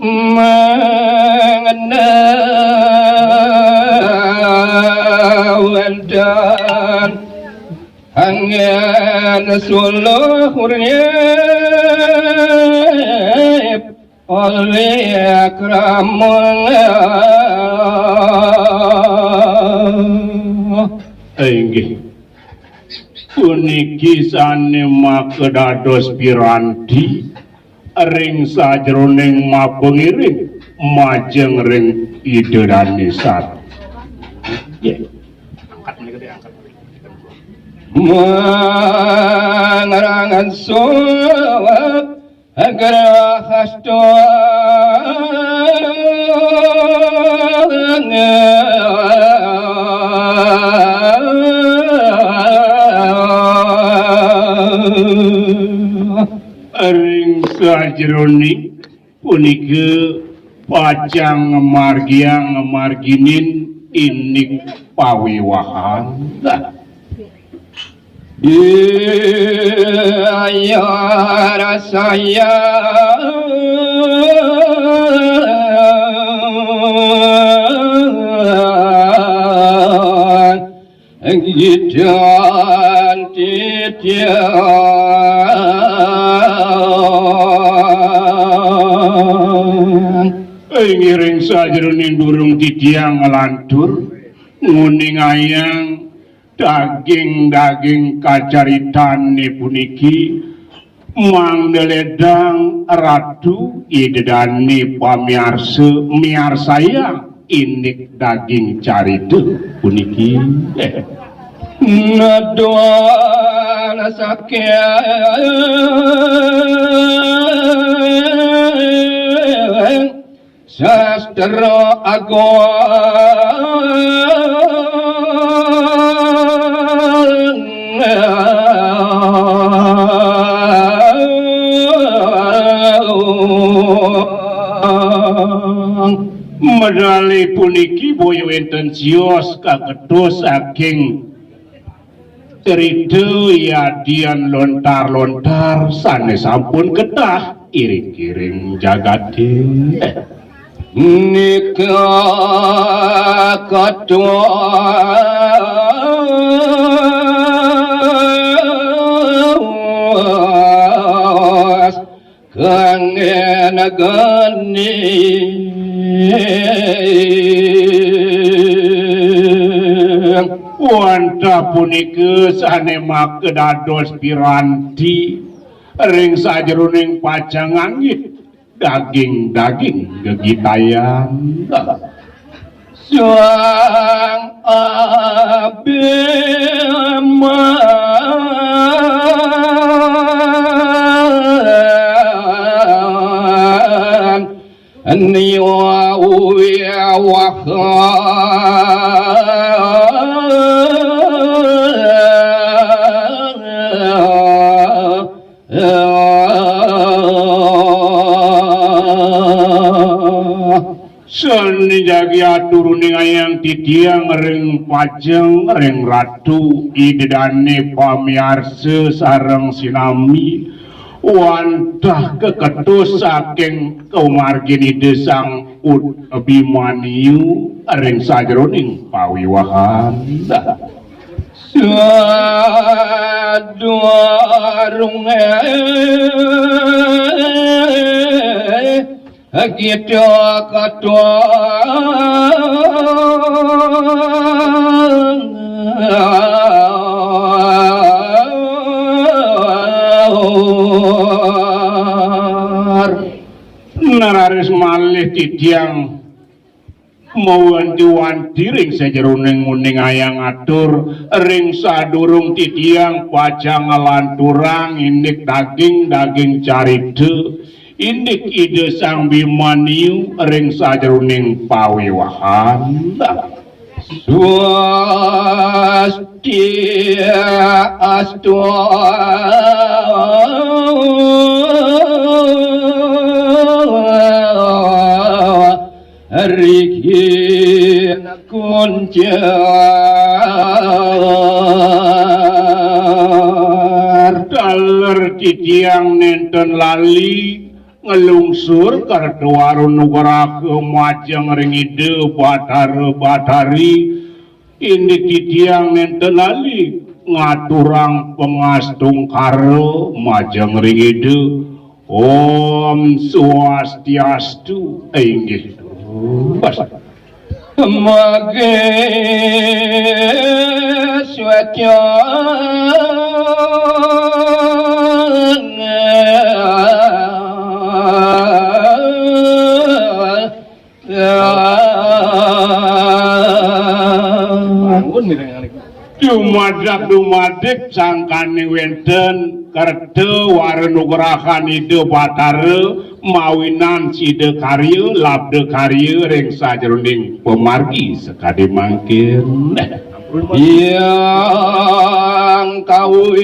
mengenalkan angin suluhurnya oleh inggih puniki sane makedados piranti ring sajroning mapengiring majeng ring idherane sat angkat menika angkat mengerangan suwab agar hasto ring sajroning punika pacang margiang marginin inik pawiwahan ya rasaya gidan titian ngiring sajroning durung titiang ngelantur nguning ayang daging kacaritane puniki mangdeledang ratu idedane pamiarsa miarsaya inik daging carita puniki naduan sakyan sastra medali puniki boyo enten sios kakedos saking cerita yadian lontar-lontar sanes sampun kedah iring-iring jagati nikah kados kangen gani wanta punika sane makedados piranti ring sajroning pacang angit daging gegitayan sang abiman niwa uya seni jagi aturuning ayang titiang ring pajeng ring ratu idedane pamiarsa sareng sinami wantah keketus saking kemargini desang Abimaniu ring sajroning pawiwahan saduarung kita nararis malih titiang mawanti-wanti ring sajeroning nguning ayang atur ring sadurung titiang pacang lanturang inik daging carita inik ide sang Bimaniu ring sajeroning pawiwahan swastia astu rikin kuncar daler titiang nenten lali ngelungsur kartuarun nugara ke majang ringide batari ini titiang nenten ali ngaturang pengastung karo majang ringide Om Swastiastu inggih bas mage swatya Dumadak sangkane wenten kerte warenugrahan ide batare mawinan side karya labde karya ring sajroning pemargi sekadi mangkin yang kau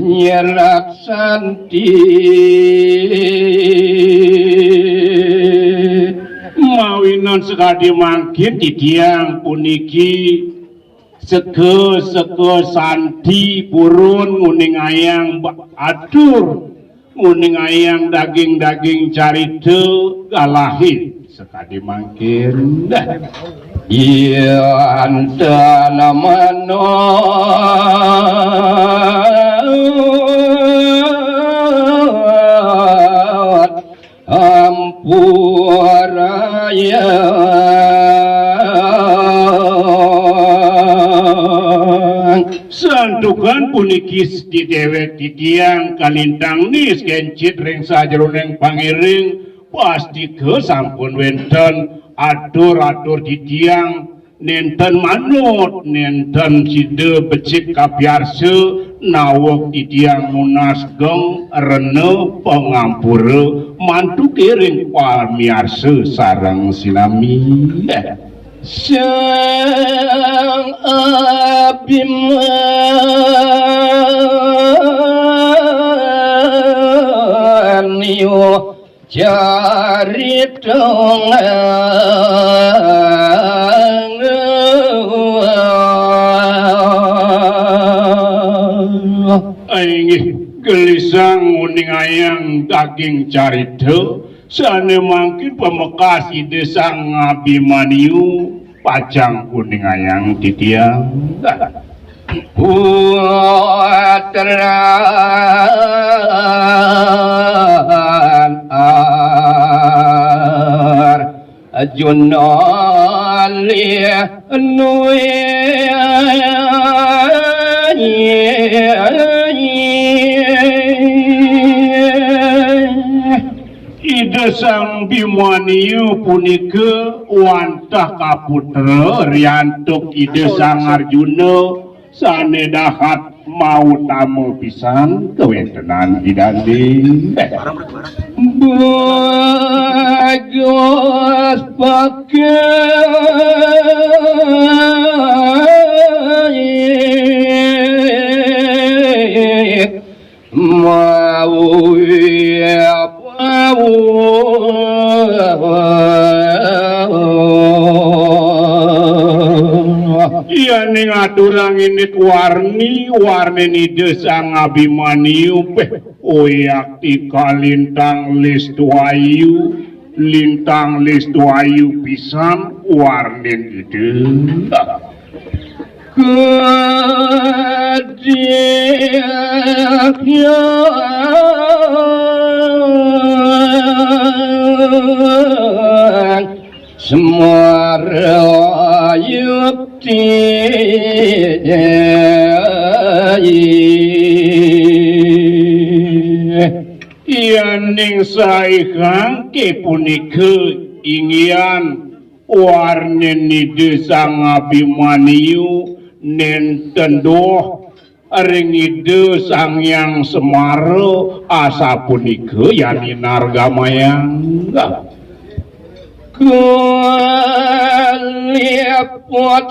nyerak santi mawinan sekadi mangkin titiang puniki seke santi purun nguning ayang atur nguning ayang daging carite galahit sekadi mangkin iya anta namano ampuraya santukan punikis di dewek titiang kalintang nis kencit ring sajroning pangiring pasti ke sampun wenten atur titiang nenten manut nenten side becik kapiarse nawok titiang munas geng rene pengampura mantu kiring pamiarse sarang sinami sang abimaniyo caritong Aingih gelisang nguning ayang daging carita sane mangkin pemekas ide sang Abimaniu pacang kuning ayang titiang puatran junali nui ide sang Bimaniu punika wantah kaputra riantuk ide sang Arjuna sane dahat mau tamu pisan kewentenan idanding bagus pakai mau iya ning aturang init warni nide sang Abimaniu oyak tika lintang listu ayu pisan warnin ide semua yukti ning saikang kepunika inggian warnen nide sang Abimaniu nenten doh ring ide sang yang Semara asa punika yani nargamayang keliput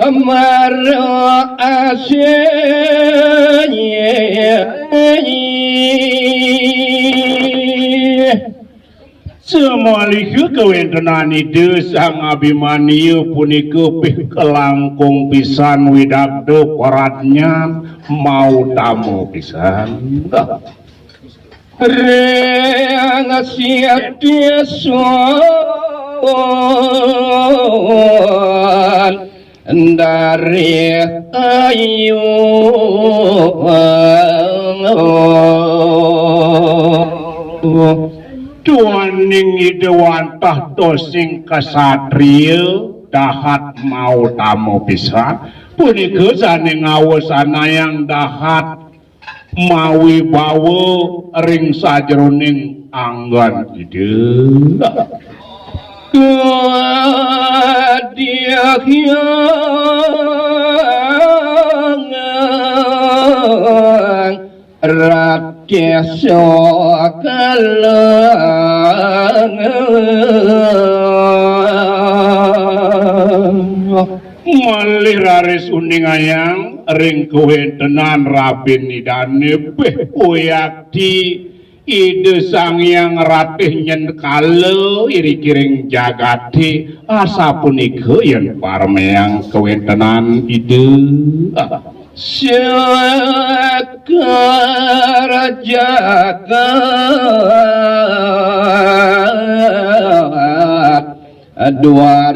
Amaro asyik Semalih kawentenan ide sang Abimanyu punika pih kelangkung pisan widakdo paratnya mau tamu pisan. Reng siatia suan dari ayu Tuaning ide wantah tosing kesatria dahat mau tamu pisan punika sane ngawasana yang dahat mawi bawa ring sajroning anggan ide dia hiang rakyat sekalang malih raris uning ayang ring kawentenan Rabin Nidane beh oyakti ide sang yang ratih nyen kala iri-kiring jagati asa punika yen parmeang kawentenan ide Syakar jagat Dwarawati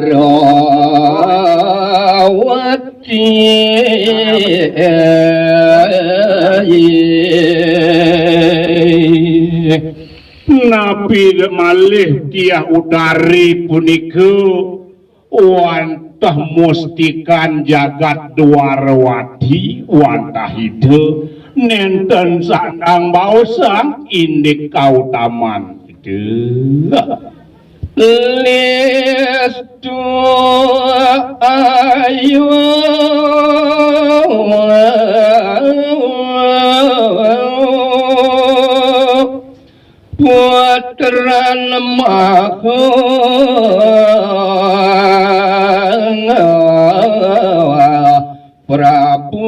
napi malih tiah utari punika wantah mustikan jagat Dwarawati wantah ide nenten sandang baosang indik kautaman ide Listu ayu Puteran Prabu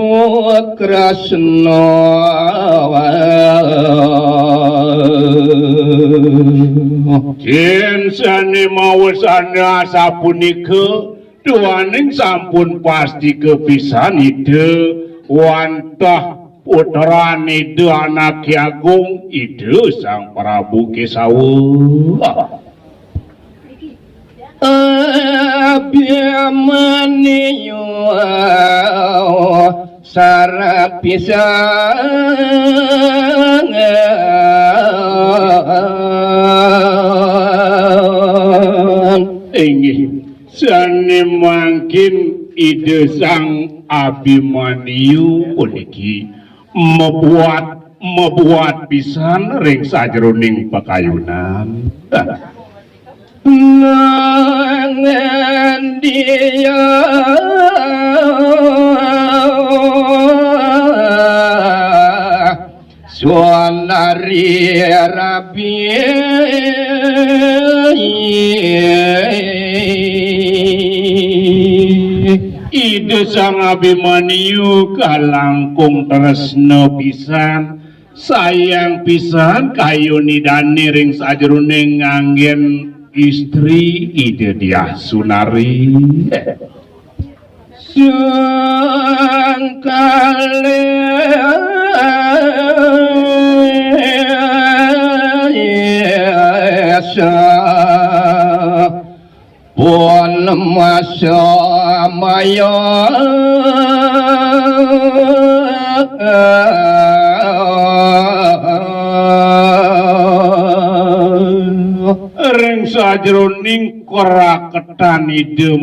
Kresna yen sane mawasana sapunika duaning sampun pasti kepisan ide wantah putrane ide anak Ki Agung ide sang Prabu Kesawa Abhimanyu sarapisang inggih sane mangkin ide sang Abimanyu puniki mebuat pisan ring sajroning pakayunan nangan dia suanari rabi ide sang Abimanyu kalangkung tresna pisan sayang pisan kayu nidane ring sajroning nganggen istri ide dia Sunari sang pun masa maya ring sajroning keraketan ide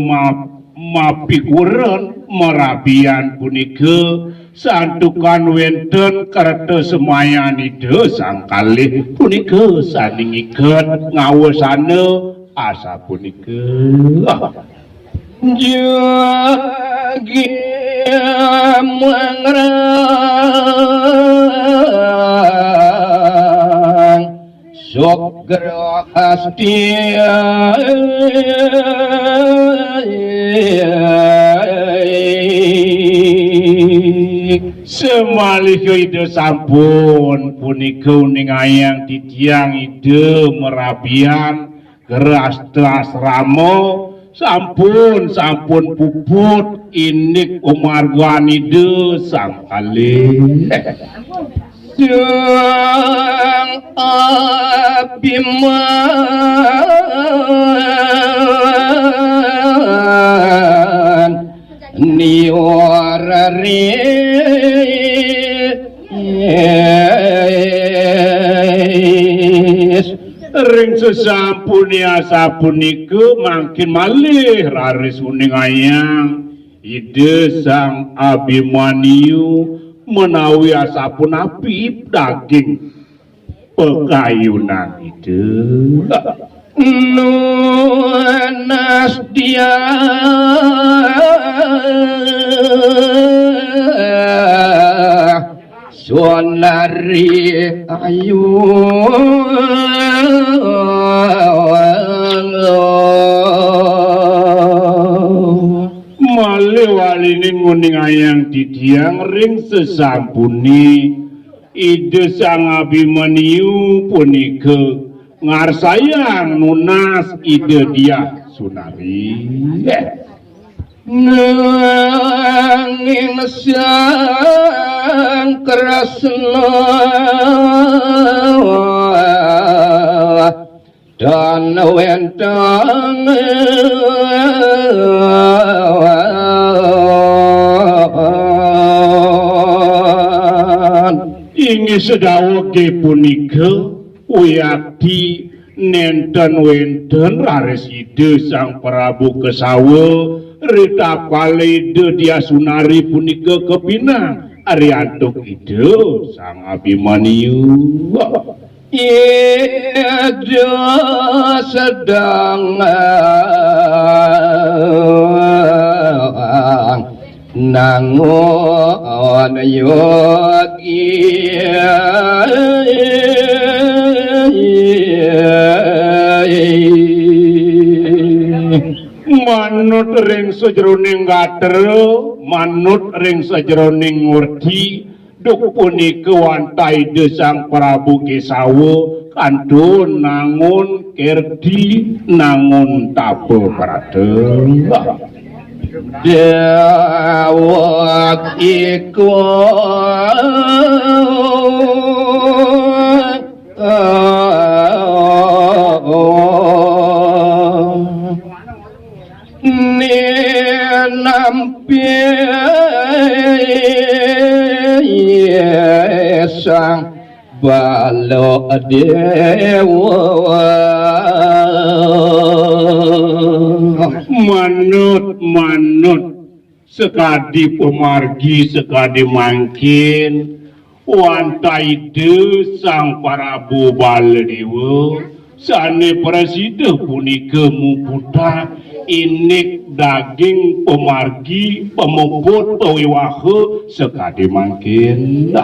mapikuren merabian punika santukan wenten kerta semayan ide sang kalih punika saning iket ngawasana asa punika jagi mengrang Sokro hastia semalih ide sampun punika ning ayang titiang ide merabian Gerastas ramo sampun puput inik umarganide sang kalih Sang Abiman niwarari ring sesampuni asapuniku makin malih raris uning ayang ide sang Abimanyu menawi asapun api daging pekayunan ide nunas dia sonari ayu malewalini nguning ayang didiang ring sesampuni ide sang Abimanyu punika ngarsayang nunas ide dia sunari nanging sang Kresna dan wentang ingin sedawoke punika uyati nenten wenten raris ide sang Prabu Kesawa rita palede dia sunari punika kepinang ariantuk ide sang Abimanyu ida sedang nangon yogi manut ring sajroning gater manut ring sajroning ngurti duk punika wantai desang Prabu Kesawa kantun nangun kerdi nangun tapo prade dawat iku nampi sang balo dewa manut sekadi pemargi sekadi mangkin wantai de sang Prabu Baladewa sane presiden punika muputa inik daging pemargi pemuput wiwahe sekadi mangkin